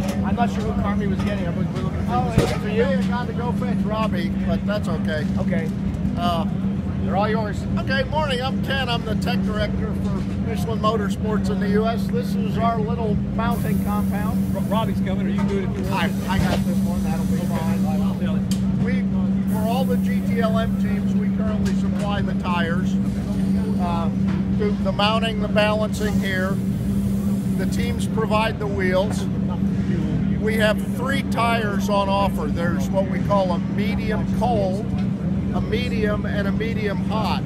I'm not sure who Carmi was getting. We're looking for you. I got to go fetch Robbie, but that's okay. Okay. They're all yours. Okay, morning. I'm Ken. I'm the tech director for Michelin Motorsports in the U.S. This is our little mounting compound. Robbie's coming. Are you good if you want? I got this one. That'll be fine. For all the GTLM teams, we currently supply the tires. Do the mounting, the balancing here. The teams provide the wheels. We have 3 tires on offer. There's what we call a medium cold, a medium, and a medium hot.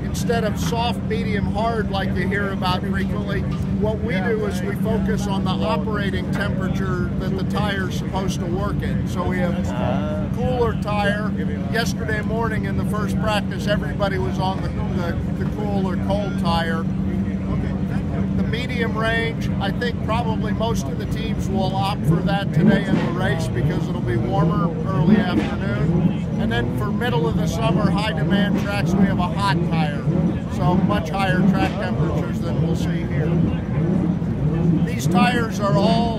Instead of soft, medium, hard like you hear about frequently, what we do is we focus on the operating temperature that the tire is supposed to work in. So we have cooler tire. Yesterday morning in the first practice, everybody was on the cool or cold tire. The medium range, I think probably most of the teams will opt for that today in the race because it'll be warmer early afternoon. And then for middle of the summer, high demand tracks, we have a hot tire. So much higher track temperatures than we'll see here. These tires are all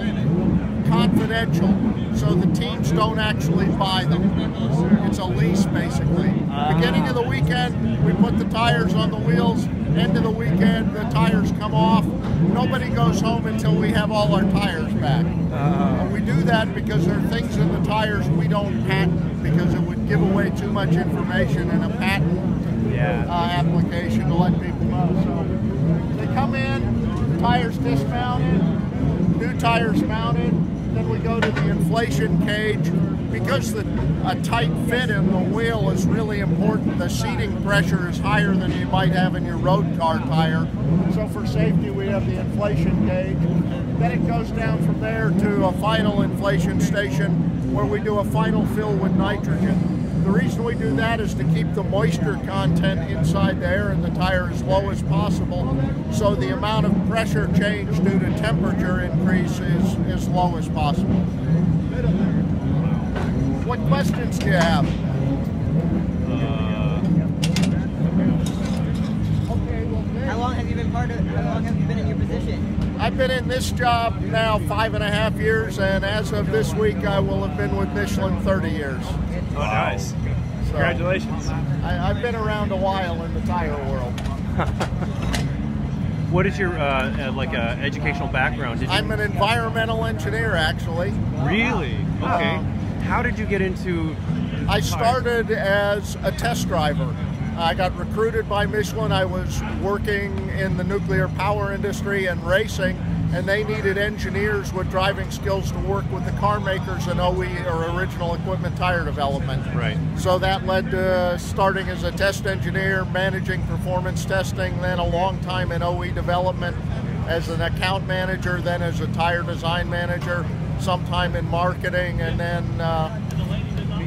confidential, so the teams don't actually buy them. It's a lease basically. Beginning of the weekend, we put the tires on the wheels. End of the weekend, the tires come off. Nobody goes home until we have all our tires back. We do that because there are things in the tires we don't patent because it would give away too much information in a patent application to let people know. So they come in, tires dismounted, new tires mounted, then we go to the inflation cage. Because a tight fit in the wheel is really important, the seating pressure is higher than you might have in your road car tire. So for safety, we have the inflation gauge. Then it goes down from there to a final inflation station where we do a final fill with nitrogen. The reason we do that is to keep the moisture content inside the air in the tire as low as possible, so the amount of pressure change due to temperature increase is as low as possible. What questions do you have? How long have you been in your position? I've been in this job now 5.5 years, and as of this week, I will have been with Michelin 30 years. Oh, nice. So, congratulations. I've been around a while in the tire world. What is your educational background? I'm an environmental engineer, actually. Really? Okay. How did you get into I started as a test driver. I got recruited by Michelin. I was working in the nuclear power industry and racing, and they needed engineers with driving skills to work with the car makers in OE, or original equipment tire development. Right. So that led to starting as a test engineer, managing performance testing, then a long time in OE development as an account manager, then as a tire design manager, sometime in marketing, and then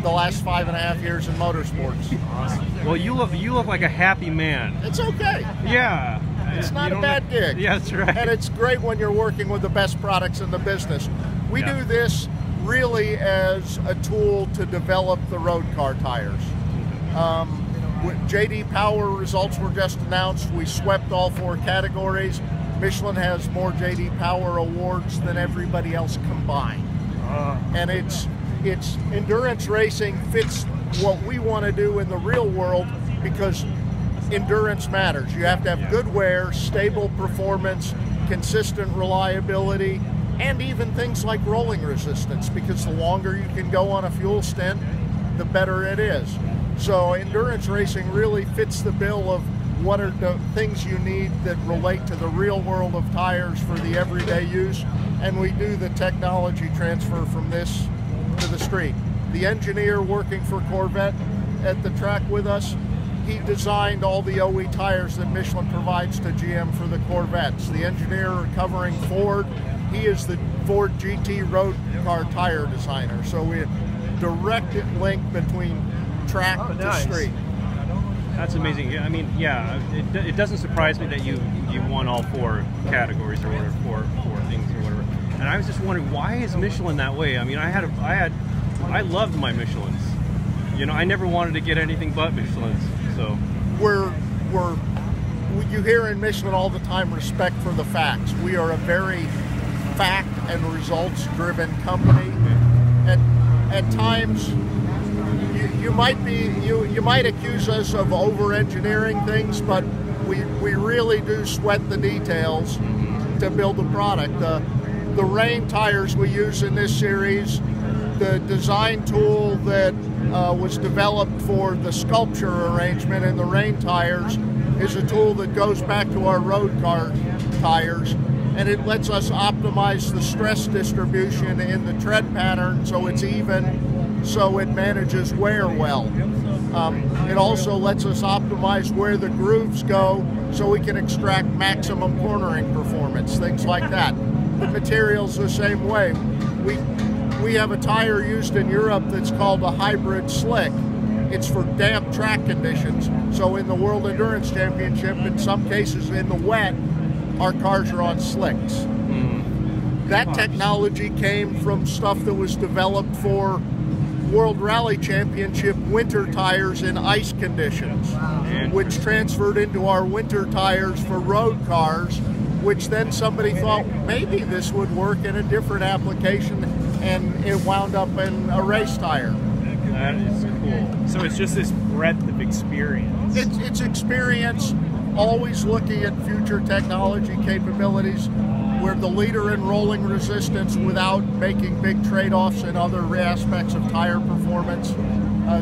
the last 5.5 years in motorsports. Awesome. Well, you look like a happy man. It's okay. Yeah. It's not a bad gig. Yeah, that's right. And it's great when you're working with the best products in the business. We do this really as a tool to develop the road car tires. JD Power results were just announced. We swept all 4 categories. Michelin has more JD Power awards than everybody else combined. And it's endurance racing fits what we want to do in the real world because endurance matters. You have to have good wear, stable performance, consistent reliability, and even things like rolling resistance, because the longer you can go on a fuel stint, the better it is. So endurance racing really fits the bill of what are the things you need that relate to the real world of tires for the everyday use, and we do the technology transfer from this to the street. The engineer working for Corvette at the track with us, he designed all the OE tires that Michelin provides to GM for the Corvettes. The engineer covering Ford, he is the Ford GT road car tire designer. So we have direct link between track to street. That's amazing. I mean, yeah, it doesn't surprise me that you won all 4 categories or whatever, 4 things or whatever. And I was just wondering, why is Michelin that way? I mean, I loved my Michelins. You know, I never wanted to get anything but Michelins. So you hear in Michelin all the time respect for the facts. We are a very fact and results-driven company. At times, you might accuse us of over-engineering things, but we really do sweat the details to build the product. The rain tires we use in this series, the design tool that was developed for the sculpture arrangement in the rain tires is a tool that goes back to our road car tires, and it lets us optimize the stress distribution in the tread pattern so it's even, so it manages wear well. It also lets us optimize where the grooves go so we can extract maximum cornering performance, things like that. The material's the same way. We have a tire used in Europe that's called a hybrid slick. It's for damp track conditions. So in the World Endurance Championship, in some cases in the wet, our cars are on slicks. That technology came from stuff that was developed for World Rally Championship winter tires in ice conditions, which transferred into our winter tires for road cars, which then somebody thought maybe this would work in a different application, and it wound up in a race tire. That is cool. So it's just this breadth of experience. It's experience, always looking at future technology capabilities. We're the leader in rolling resistance without making big trade-offs in other aspects of tire performance.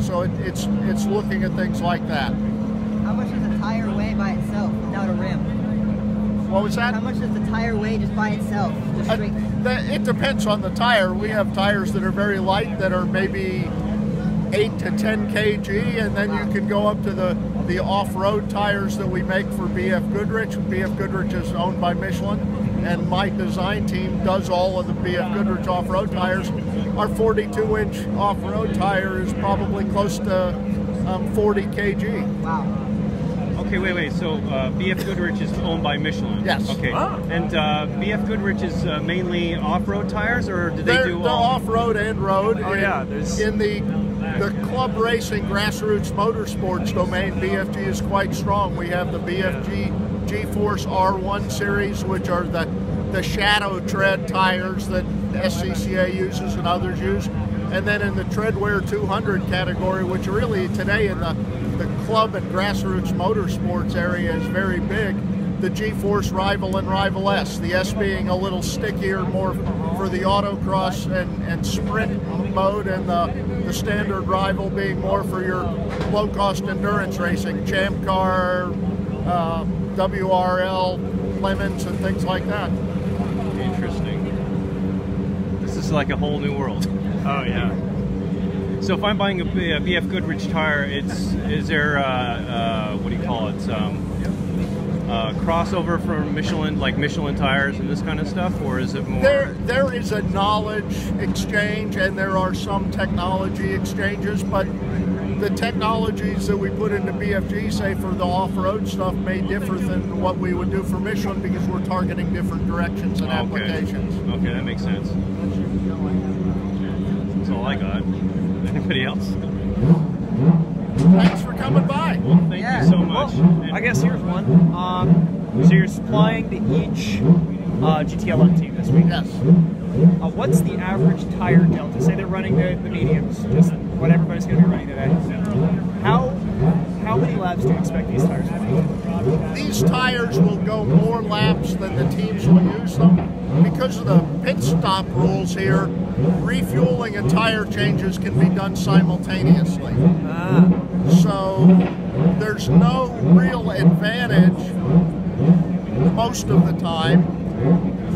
So it's looking at things like that. How much does a tire weigh by itself without a rim? What was that? How much does the tire weigh just by itself? Just straight? It depends on the tire. We have tires that are very light that are maybe 8 to 10 kg, and then you can go up to the off-road tires that we make for BF Goodrich. BF Goodrich is owned by Michelin, and my design team does all of the BF Goodrich off-road tires. Our 42-inch off-road tire is probably close to 40 kg. Wow. Okay, wait. So BF Goodrich is owned by Michelin. Yes. Okay. And BF Goodrich is mainly off-road tires, or do they do all? They're off-road and road. Oh, yeah. There's... In the club racing grassroots motorsports domain, BFG is quite strong. We have the BFG G-Force R1 series, which are the shadow tread tires that SCCA uses and others use. And then in the Treadwear 200 category, which really today in the club and grassroots motorsports area is very big, the G-Force Rival and Rival S. The S being a little stickier, more for the autocross and sprint mode, and the standard Rival being more for your low-cost endurance racing, Champ Car, WRL, Lemons, and things like that. Interesting. This is like a whole new world. Oh, yeah. So if I'm buying a BF Goodrich tire, is there what do you call it? Crossover from Michelin, like Michelin tires and this kind of stuff, or is it more? There is a knowledge exchange, and there are some technology exchanges, but the technologies that we put into BFG, say for the off-road stuff, may differ than what we would do for Michelin because we're targeting different directions and applications. Okay, that makes sense. That's all I got. Anybody else? Thanks for coming by. Well, thank you so much. Well, I guess here's one. So you're supplying to each GTLM team this week. Yes. What's the average tire delta? Say they're running the mediums, just what everybody's going to be running today. How many laps do you expect these tires to make? These tires will go more laps than the teams will use them. Because of the pit stop rules here, refueling and tire changes can be done simultaneously. So there's no real advantage most of the time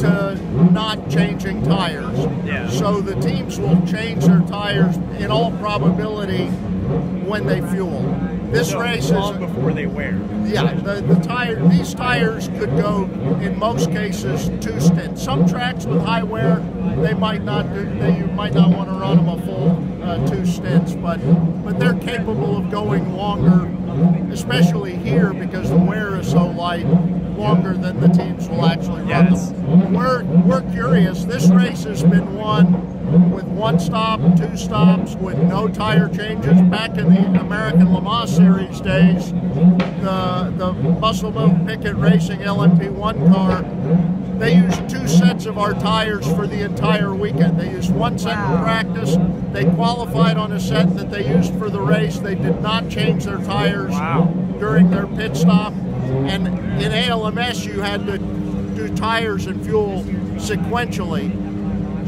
to not changing tires. Yeah. So the teams will change their tires in all probability when they fuel. This race is long before they wear. Yeah, these tires could go in most cases 2 stints. Some tracks with high wear, you might not want to run them a full 2 stints, but they're capable of going longer, especially here because the wear is so light, longer than the teams will actually run them. We're curious. This race has been won with 1 stop, 2 stops, with no tire changes. Back in the American Le Mans Series days, the Muscle Milk Pickett Racing LMP1 car They used 2 sets of our tires for the entire weekend. They used 1 set in practice. They qualified on a set that they used for the race. They did not change their tires during their pit stop. And in ALMS, you had to do tires and fuel sequentially.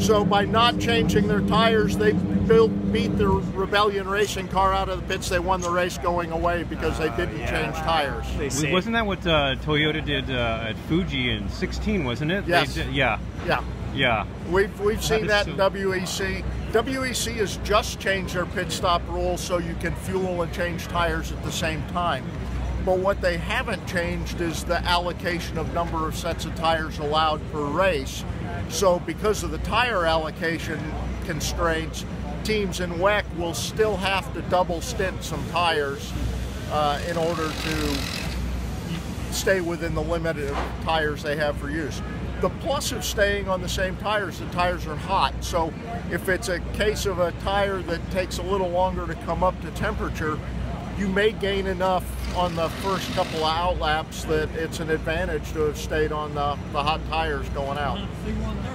So by not changing their tires, they beat the Rebellion racing car out of the pits. They won the race going away because they didn't change tires. Wasn't that what Toyota did at Fuji in 16, wasn't it? Yes. Yeah. We've seen that in WEC. WEC has just changed their pit stop rules so you can fuel and change tires at the same time. But what they haven't changed is the allocation of number of sets of tires allowed per race. So because of the tire allocation constraints, teams in WEC will still have to double stint some tires in order to stay within the limit of tires they have for use. The plus of staying on the same tires, the tires are hot. So if it's a case of a tire that takes a little longer to come up to temperature, you may gain enough on the first couple of out laps that it's an advantage to have stayed on the hot tires going out.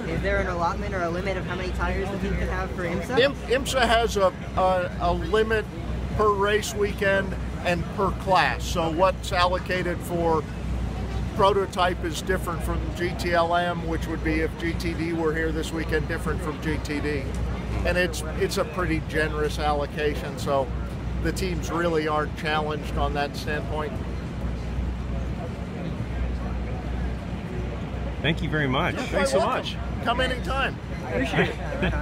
Is there an allotment or a limit of how many tires the team can have for IMSA? IMSA has a limit per race weekend and per class. So what's allocated for prototype is different from GTLM, which would be, if GTD were here this weekend, different from GTD. And it's a pretty generous allocation, so the teams really aren't challenged on that standpoint. Thank you very much. Thanks so much. Come anytime. Appreciate it.